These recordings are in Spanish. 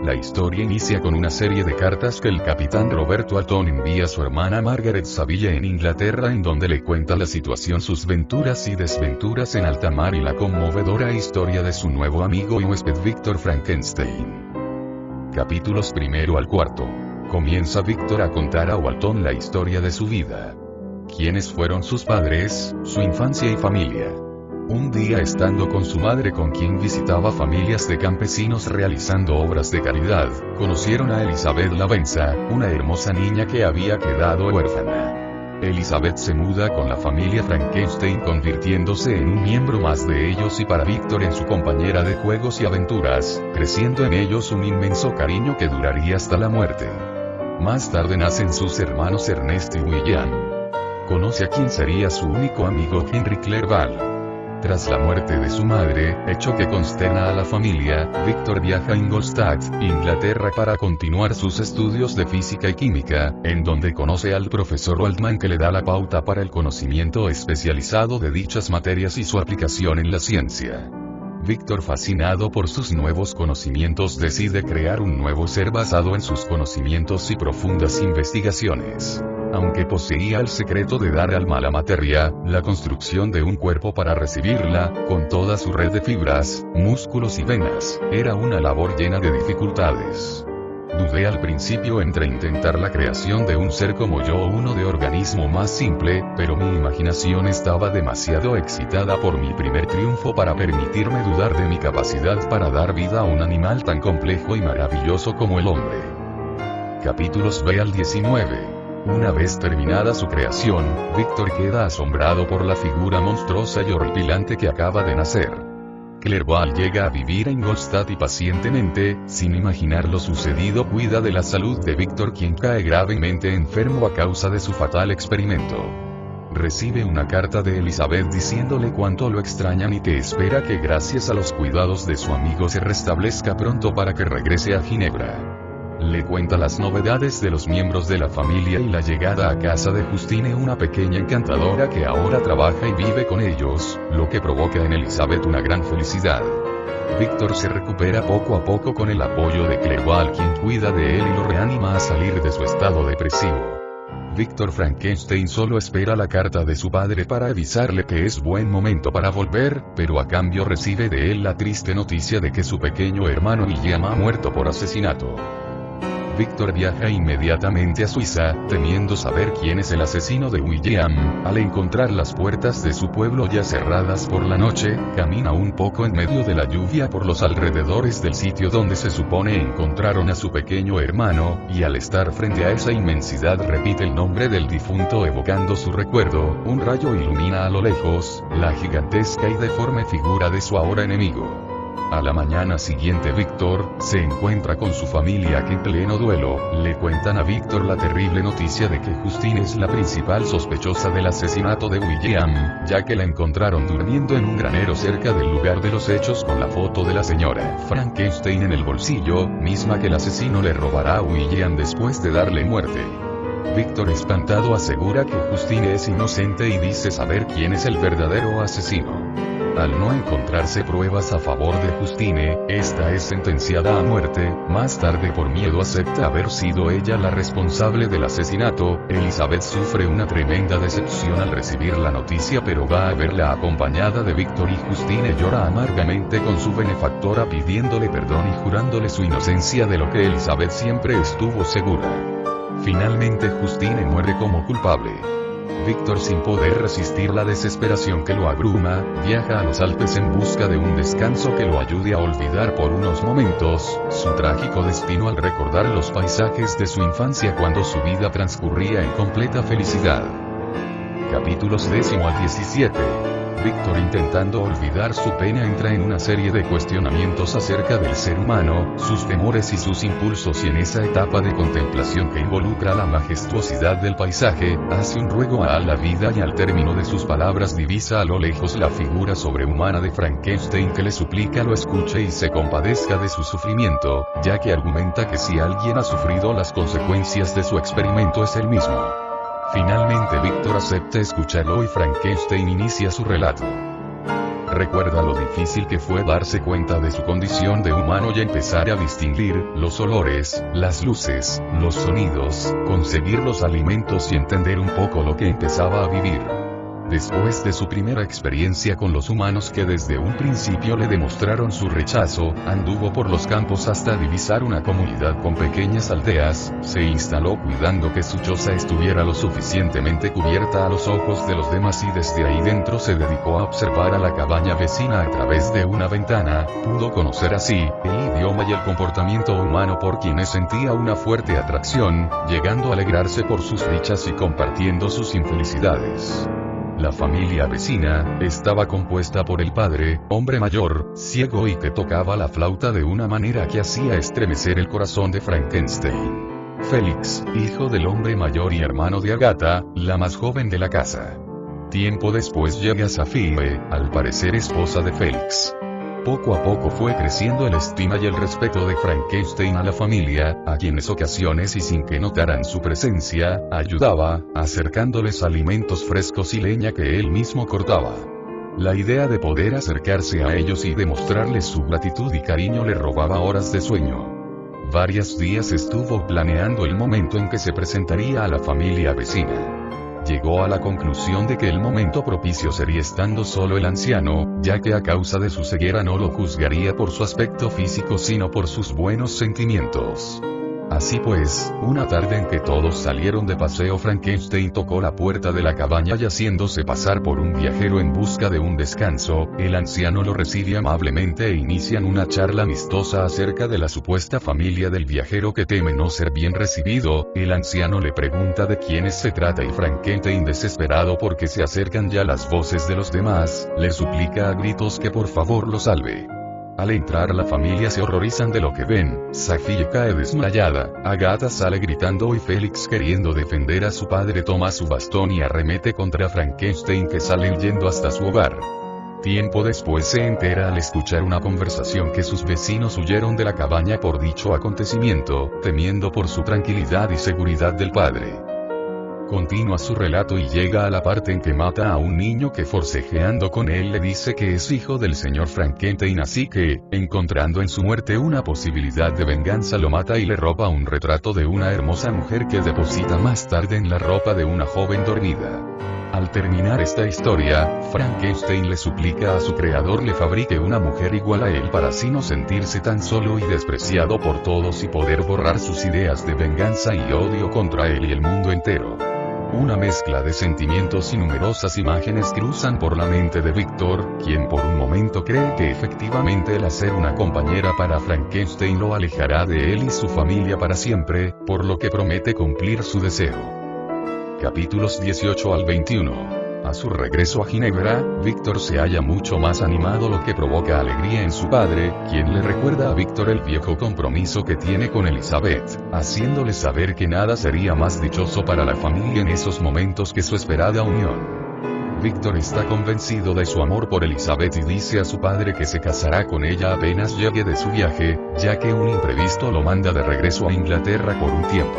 La historia inicia con una serie de cartas que el capitán Roberto Alton envía a su hermana Margaret Saville en Inglaterra, en donde le cuenta la situación, sus venturas y desventuras en alta mar y la conmovedora historia de su nuevo amigo y huésped Víctor Frankenstein. Capítulos 1 al 4. Comienza Víctor a contar a Walton la historia de su vida. ¿Quiénes fueron sus padres, su infancia y familia? Un día, estando con su madre, con quien visitaba familias de campesinos realizando obras de caridad, conocieron a Elizabeth Lavenza, una hermosa niña que había quedado huérfana. Elizabeth se muda con la familia Frankenstein, convirtiéndose en un miembro más de ellos y para Víctor en su compañera de juegos y aventuras, creciendo en ellos un inmenso cariño que duraría hasta la muerte. Más tarde nacen sus hermanos Ernest y William. Conoce a quien sería su único amigo, Henry Clerval. Tras la muerte de su madre, hecho que consterna a la familia, Víctor viaja a Ingolstadt, Inglaterra, para continuar sus estudios de física y química, en donde conoce al profesor Waldman, que le da la pauta para el conocimiento especializado de dichas materias y su aplicación en la ciencia. Víctor, fascinado por sus nuevos conocimientos, decide crear un nuevo ser basado en sus conocimientos y profundas investigaciones. Aunque poseía el secreto de dar alma a la materia, la construcción de un cuerpo para recibirla, con toda su red de fibras, músculos y venas, era una labor llena de dificultades. Dudé al principio entre intentar la creación de un ser como yo o uno de organismo más simple, pero mi imaginación estaba demasiado excitada por mi primer triunfo para permitirme dudar de mi capacidad para dar vida a un animal tan complejo y maravilloso como el hombre. Capítulos 2 al 19. Una vez terminada su creación, Víctor queda asombrado por la figura monstruosa y horripilante que acaba de nacer. Clerval llega a vivir a Ingolstadt y pacientemente, sin imaginar lo sucedido, cuida de la salud de Víctor, quien cae gravemente enfermo a causa de su fatal experimento. Recibe una carta de Elizabeth diciéndole cuánto lo extrañan y que espera que gracias a los cuidados de su amigo se restablezca pronto para que regrese a Ginebra. Le cuenta las novedades de los miembros de la familia y la llegada a casa de Justine, una pequeña encantadora que ahora trabaja y vive con ellos, lo que provoca en Elizabeth una gran felicidad. Víctor se recupera poco a poco con el apoyo de Clerval, quien cuida de él y lo reanima a salir de su estado depresivo. Víctor Frankenstein solo espera la carta de su padre para avisarle que es buen momento para volver, pero a cambio recibe de él la triste noticia de que su pequeño hermano William ha muerto por asesinato. Víctor viaja inmediatamente a Suiza, temiendo saber quién es el asesino de William. Al encontrar las puertas de su pueblo ya cerradas por la noche, camina un poco en medio de la lluvia por los alrededores del sitio donde se supone encontraron a su pequeño hermano, y al estar frente a esa inmensidad repite el nombre del difunto evocando su recuerdo. Un rayo ilumina a lo lejos la gigantesca y deforme figura de su ahora enemigo. A la mañana siguiente, Víctor se encuentra con su familia, que en pleno duelo, le cuentan a Víctor la terrible noticia de que Justine es la principal sospechosa del asesinato de William, ya que la encontraron durmiendo en un granero cerca del lugar de los hechos con la foto de la señora Frankenstein en el bolsillo, misma que el asesino le robará a William después de darle muerte. Víctor, espantado, asegura que Justine es inocente y dice saber quién es el verdadero asesino. Al no encontrarse pruebas a favor de Justine, esta es sentenciada a muerte. Más tarde, por miedo, acepta haber sido ella la responsable del asesinato. Elizabeth sufre una tremenda decepción al recibir la noticia, pero va a verla acompañada de Víctor, y Justine llora amargamente con su benefactora pidiéndole perdón y jurándole su inocencia, de lo que Elizabeth siempre estuvo segura. Finalmente, Justine muere como culpable. Víctor, sin poder resistir la desesperación que lo abruma, viaja a los Alpes en busca de un descanso que lo ayude a olvidar por unos momentos su trágico destino, al recordar los paisajes de su infancia cuando su vida transcurría en completa felicidad. Capítulos 10 al 17. Víctor, intentando olvidar su pena, entra en una serie de cuestionamientos acerca del ser humano, sus temores y sus impulsos, y en esa etapa de contemplación que involucra la majestuosidad del paisaje, hace un ruego a la vida, y al término de sus palabras divisa a lo lejos la figura sobrehumana de Frankenstein, que le suplica lo escuche y se compadezca de su sufrimiento, ya que argumenta que si alguien ha sufrido las consecuencias de su experimento es él mismo. Finalmente, Víctor acepta escucharlo y Frankenstein inicia su relato. recuerda lo difícil que fue darse cuenta de su condición de humano y empezar a distinguir los olores, las luces, los sonidos, conseguir los alimentos y entender un poco lo que empezaba a vivir. Después de su primera experiencia con los humanos que desde un principio le demostraron su rechazo, anduvo por los campos hasta divisar una comunidad con pequeñas aldeas, se instaló cuidando que su choza estuviera lo suficientemente cubierta a los ojos de los demás y desde ahí dentro se dedicó a observar a la cabaña vecina a través de una ventana, pudo conocer así el idioma y el comportamiento humano por quienes sentía una fuerte atracción, llegando a alegrarse por sus dichas y compartiendo sus infelicidades. La familia vecina estaba compuesta por el padre, hombre mayor, ciego y que tocaba la flauta de una manera que hacía estremecer el corazón de Frankenstein. Félix, hijo del hombre mayor y hermano de Agatha, la más joven de la casa. Tiempo después llega Saphire, al parecer esposa de Félix. Poco a poco fue creciendo la estima y el respeto de Frankenstein a la familia, a quienes ocasiones y sin que notaran su presencia, ayudaba, acercándoles alimentos frescos y leña que él mismo cortaba. La idea de poder acercarse a ellos y demostrarles su gratitud y cariño le robaba horas de sueño. Varios días estuvo planeando el momento en que se presentaría a la familia vecina. Llegó a la conclusión de que el momento propicio sería estando solo el anciano, ya que a causa de su ceguera no lo juzgaría por su aspecto físico sino por sus buenos sentimientos. Así pues, una tarde en que todos salieron de paseo, Frankenstein tocó la puerta de la cabaña y haciéndose pasar por un viajero en busca de un descanso, el anciano lo recibe amablemente e inician una charla amistosa acerca de la supuesta familia del viajero que teme no ser bien recibido. El anciano le pregunta de quiénes se trata y Frankenstein, desesperado porque se acercan ya las voces de los demás, le suplica a gritos que por favor lo salve. Al entrar la familia se horrorizan de lo que ven, Saphire cae desmayada, Agatha sale gritando y Félix, queriendo defender a su padre, toma su bastón y arremete contra Frankenstein, que sale huyendo hasta su hogar. Tiempo después se entera al escuchar una conversación que sus vecinos huyeron de la cabaña por dicho acontecimiento, temiendo por su tranquilidad y seguridad del padre. Continúa su relato y llega a la parte en que mata a un niño que, forcejeando con él, le dice que es hijo del señor Frankenstein, así que, encontrando en su muerte una posibilidad de venganza, lo mata y le roba un retrato de una hermosa mujer que deposita más tarde en la ropa de una joven dormida. Al terminar esta historia, Frankenstein le suplica a su creador le fabrique una mujer igual a él para así no sentirse tan solo y despreciado por todos y poder borrar sus ideas de venganza y odio contra él y el mundo entero. Una mezcla de sentimientos y numerosas imágenes cruzan por la mente de Víctor, quien por un momento cree que efectivamente el hacer una compañera para Frankenstein lo alejará de él y su familia para siempre, por lo que promete cumplir su deseo. Capítulos 18 al 21. A su regreso a Ginebra, Víctor se halla mucho más animado, lo que provoca alegría en su padre, quien le recuerda a Víctor el viejo compromiso que tiene con Elizabeth, haciéndole saber que nada sería más dichoso para la familia en esos momentos que su esperada unión. Víctor está convencido de su amor por Elizabeth y dice a su padre que se casará con ella apenas llegue de su viaje, ya que un imprevisto lo manda de regreso a Inglaterra por un tiempo.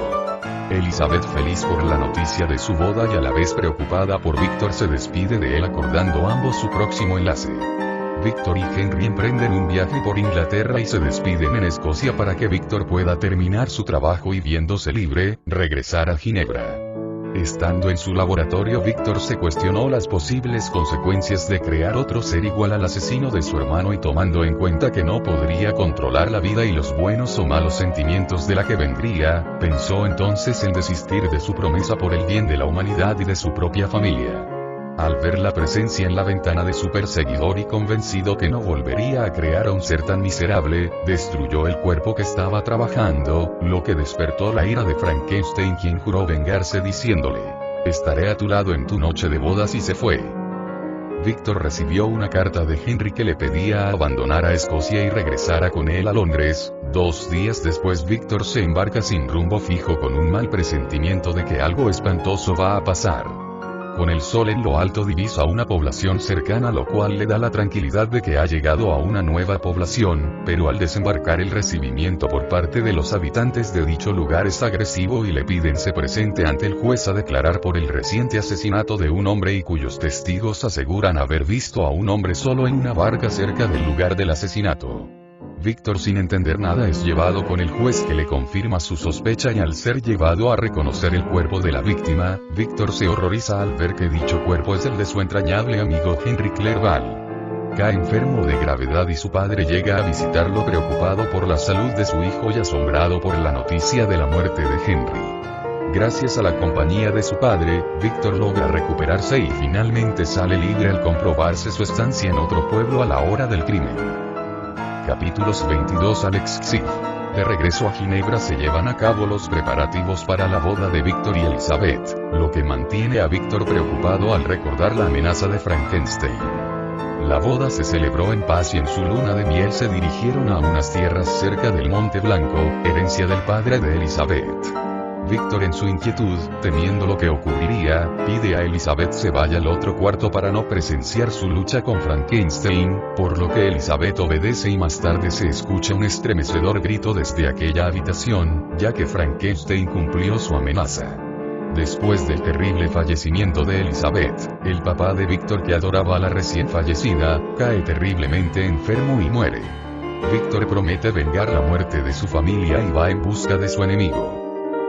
Elizabeth, feliz por la noticia de su boda y a la vez preocupada por Víctor, se despide de él, acordando ambos su próximo enlace. Víctor y Henry emprenden un viaje por Inglaterra y se despiden en Escocia para que Víctor pueda terminar su trabajo y, viéndose libre, regresar a Ginebra. Estando en su laboratorio, Víctor se cuestionó las posibles consecuencias de crear otro ser igual al asesino de su hermano y, tomando en cuenta que no podría controlar la vida y los buenos o malos sentimientos de la que vendría, pensó entonces en desistir de su promesa por el bien de la humanidad y de su propia familia. Al ver la presencia en la ventana de su perseguidor y convencido que no volvería a crear a un ser tan miserable, destruyó el cuerpo que estaba trabajando, lo que despertó la ira de Frankenstein, quien juró vengarse diciéndole: estaré a tu lado en tu noche de bodas, y se fue. Víctor recibió una carta de Henry que le pedía abandonar a Escocia y regresara con él a Londres. 2 días después, Víctor se embarca sin rumbo fijo, con un mal presentimiento de que algo espantoso va a pasar. Con el sol en lo alto divisa una población cercana, lo cual le da la tranquilidad de que ha llegado a una nueva población, pero al desembarcar el recibimiento por parte de los habitantes de dicho lugar es agresivo y le piden se presente ante el juez a declarar por el reciente asesinato de un hombre y cuyos testigos aseguran haber visto a un hombre solo en una barca cerca del lugar del asesinato. Víctor, sin entender nada, es llevado con el juez, que le confirma su sospecha, y al ser llevado a reconocer el cuerpo de la víctima, Víctor se horroriza al ver que dicho cuerpo es el de su entrañable amigo Henry Clerval. Cae enfermo de gravedad y su padre llega a visitarlo preocupado por la salud de su hijo y asombrado por la noticia de la muerte de Henry. Gracias a la compañía de su padre, Víctor logra recuperarse y finalmente sale libre al comprobarse su estancia en otro pueblo a la hora del crimen. Capítulos 22. Alex Xiv. De regreso a Ginebra se llevan a cabo los preparativos para la boda de Víctor y Elizabeth, lo que mantiene a Víctor preocupado al recordar la amenaza de Frankenstein. La boda se celebró en paz y en su luna de miel se dirigieron a unas tierras cerca del Monte Blanco, herencia del padre de Elizabeth. Víctor, en su inquietud, temiendo lo que ocurriría, pide a Elizabeth se vaya al otro cuarto para no presenciar su lucha con Frankenstein, por lo que Elizabeth obedece y más tarde se escucha un estremecedor grito desde aquella habitación, ya que Frankenstein cumplió su amenaza. Después del terrible fallecimiento de Elizabeth, el papá de Víctor, que adoraba a la recién fallecida, cae terriblemente enfermo y muere. Víctor promete vengar la muerte de su familia y va en busca de su enemigo.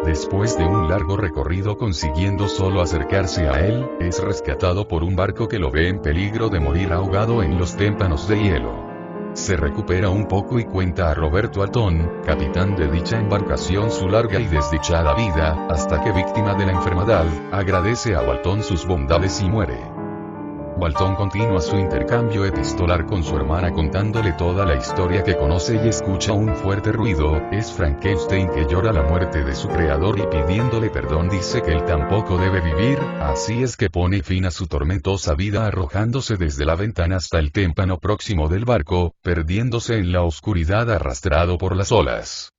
Después de un largo recorrido consiguiendo solo acercarse a él, es rescatado por un barco que lo ve en peligro de morir ahogado en los témpanos de hielo. Se recupera un poco y cuenta a Roberto Alton, capitán de dicha embarcación, su larga y desdichada vida, hasta que, víctima de la enfermedad, agradece a Walton sus bondades y muere. Walton continúa su intercambio epistolar con su hermana contándole toda la historia que conoce y escucha un fuerte ruido. Es Frankenstein, que llora la muerte de su creador y pidiéndole perdón dice que él tampoco debe vivir, así es que pone fin a su tormentosa vida arrojándose desde la ventana hasta el témpano próximo del barco, perdiéndose en la oscuridad arrastrado por las olas.